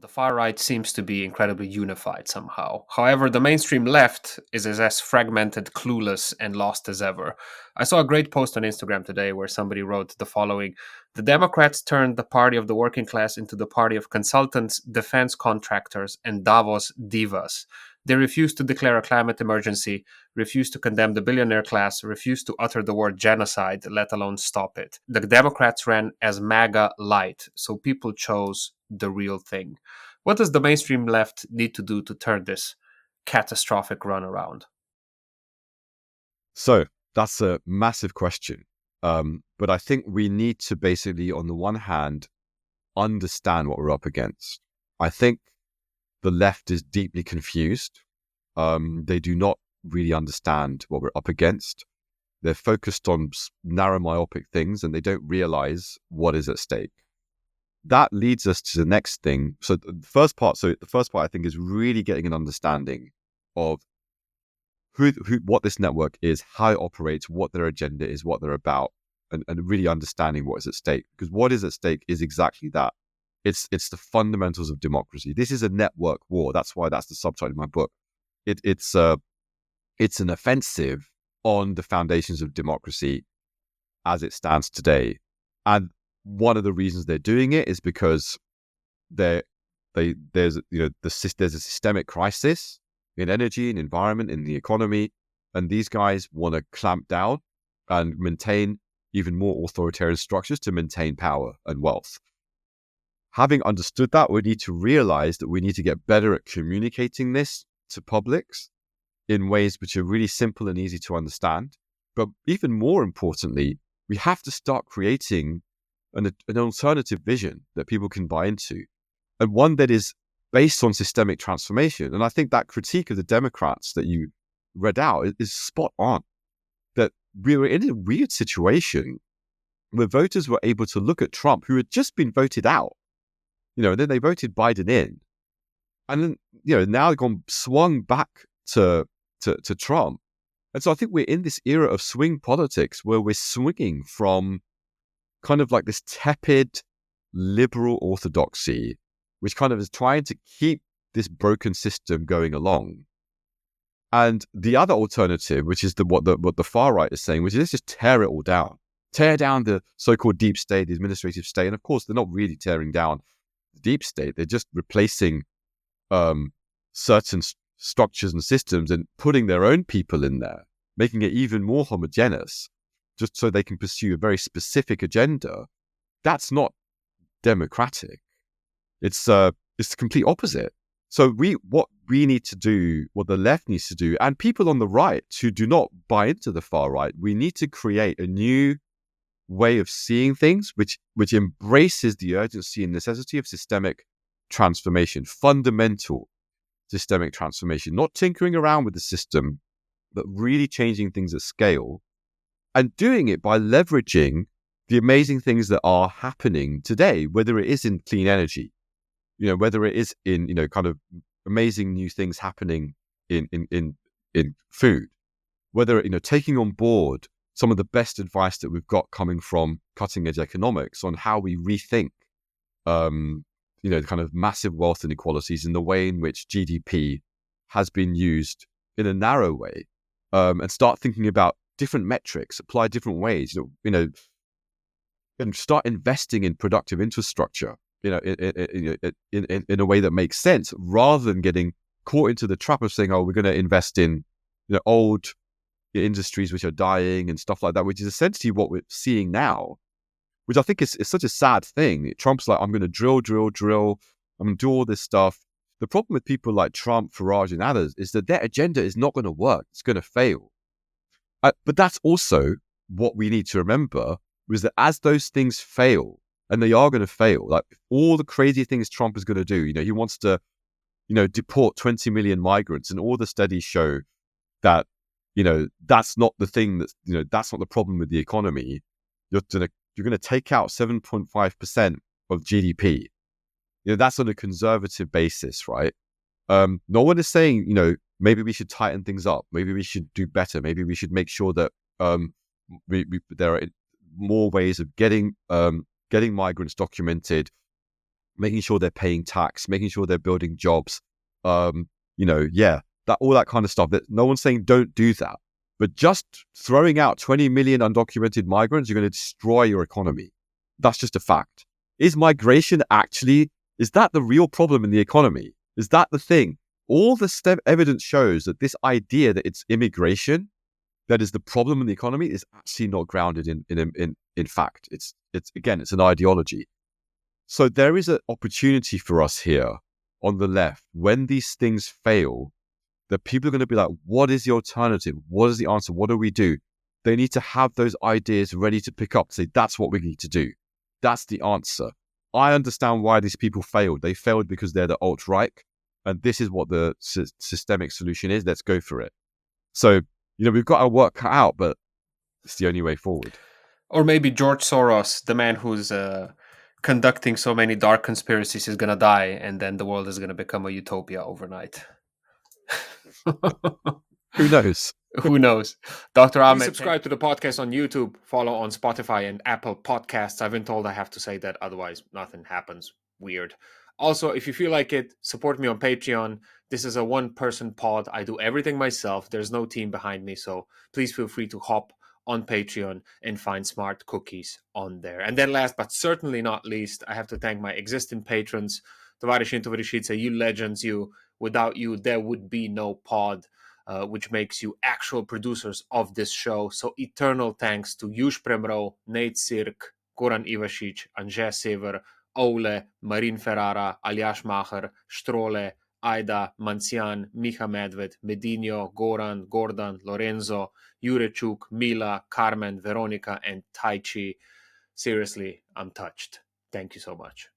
The far right seems to be incredibly unified somehow. However, the mainstream left is as fragmented, clueless, and lost as ever. I saw a great post on Instagram today where somebody wrote the following: the Democrats turned the party of the working class into the party of consultants, defense contractors, and Davos divas. They refuse to declare a climate emergency, refuse to condemn the billionaire class, refuse to utter the word genocide, let alone stop it. The Democrats ran as MAGA light, so people chose the real thing. What does the mainstream left need to do to turn this catastrophic run around? So that's a massive question. But I think we need to basically, on the one hand, understand what we're up against. I think the left is deeply confused. They do not really understand what we're up against. They're focused on narrow myopic things and they don't realize what is at stake. That leads us to the next thing. So the first part I think is really getting an understanding of what this network is, how it operates, what their agenda is, what they're about, and really understanding what is at stake. Because what is at stake is exactly that. It's the fundamentals of democracy. This is a network war. That's why that's the subtitle of my book. It's an offensive on the foundations of democracy as it stands today. And one of the reasons they're doing it is because there's a systemic crisis in energy, in environment, in the economy, and these guys want to clamp down and maintain even more authoritarian structures to maintain power and wealth. Having understood that, we need to realize that we need to get better at communicating this to publics in ways which are really simple and easy to understand. But even more importantly, we have to start creating an alternative vision that people can buy into, and one that is based on systemic transformation. And I think that critique of the Democrats that you read out is spot on, that we were in a weird situation where voters were able to look at Trump, who had just been voted out, and then they voted Biden in. And then, now they've swung back to Trump. And so I think we're in this era of swing politics where we're swinging from kind of like this tepid liberal orthodoxy, which kind of is trying to keep this broken system going along. And the other alternative, which is what the far right is saying, which is let's just tear it all down. Tear down the so-called deep state, the administrative state. And of course, they're not really tearing down the deep state. They're just replacing certain structures and systems and putting their own people in there, making it even more homogeneous, just so they can pursue a very specific agenda. That's not democratic. It's the complete opposite. So what we need to do, what the left needs to do, and people on the right who do not buy into the far right, we need to create a new way of seeing things, which embraces the urgency and necessity of systemic transformation, fundamental systemic transformation, not tinkering around with the system, but really changing things at scale, and doing it by leveraging the amazing things that are happening today, whether it is in clean energy, whether it is in, kind of amazing new things happening in food, whether, taking on board some of the best advice that we've got coming from cutting edge economics on how we rethink, kind of massive wealth inequalities in the way in which GDP has been used in a narrow way, and start thinking about different metrics, apply different ways, and start investing in productive infrastructure, in a way that makes sense, rather than getting caught into the trap of saying, oh, we're going to invest in old industries which are dying and stuff like that, which is essentially what we're seeing now, which I think is such a sad thing. Trump's like, I'm going to drill. I'm going to do all this stuff. The problem with people like Trump, Farage, and others is that their agenda is not going to work. It's going to fail. But that's also what we need to remember, was that as those things fail, and they are going to fail, like all the crazy things Trump is going to do, he wants to, deport 20 million migrants, and all the studies show that, that's not the thing that's not the problem with the economy. You're going to take out 7.5% of GDP. That's on a conservative basis, right? No one is saying, maybe we should tighten things up. Maybe we should do better. Maybe we should make sure that there are more ways of getting migrants documented, making sure they're paying tax, making sure they're building jobs, that all that kind of stuff. That no one's saying don't do that, but just throwing out 20 million undocumented migrants, you're going to destroy your economy. That's just a fact. Is migration is that the real problem in the economy? Is that the thing? All the evidence shows that this idea that it's immigration that is the problem in the economy is actually not grounded in fact. It's an ideology. So there is an opportunity for us here on the left when these things fail, that people are going to be like, what is the alternative? What is the answer? What do we do? They need to have those ideas ready to pick up, say, that's what we need to do. That's the answer. I understand why these people failed. They failed because they're the Alt Reich, and this is what the systemic solution is. Let's go for it. So, we've got our work cut out, but it's the only way forward. Or maybe George Soros, the man who's conducting so many dark conspiracies, is going to die, and then the world is going to become a utopia overnight. Who knows? Who knows? Dr. Ahmed, subscribe to the podcast on YouTube, follow on Spotify and Apple Podcasts. I've been told I have to say that, otherwise nothing happens. Weird. Also, if you feel like it, support me on Patreon. This is a one-person pod. I do everything myself. There's no team behind me, so please feel free to hop on Patreon and find smart cookies on there. And then last but certainly not least, I have to thank my existing patrons. Tovarishi and Tovarishice, you legends, you. Without you, there would be no pod. Which makes you actual producers of this show. So eternal thanks to Jush Premro, Nate Sirk, Goran Ivasic, Anje Sever, Ole, Marin Ferrara, Aljaž Maher, Strole, Aida, Mancian, Miha Medved, Medinho, Goran, Gordon, Lorenzo, Jurečuk, Mila, Carmen, Veronica, and Taichi. Seriously, I'm touched. Thank you so much.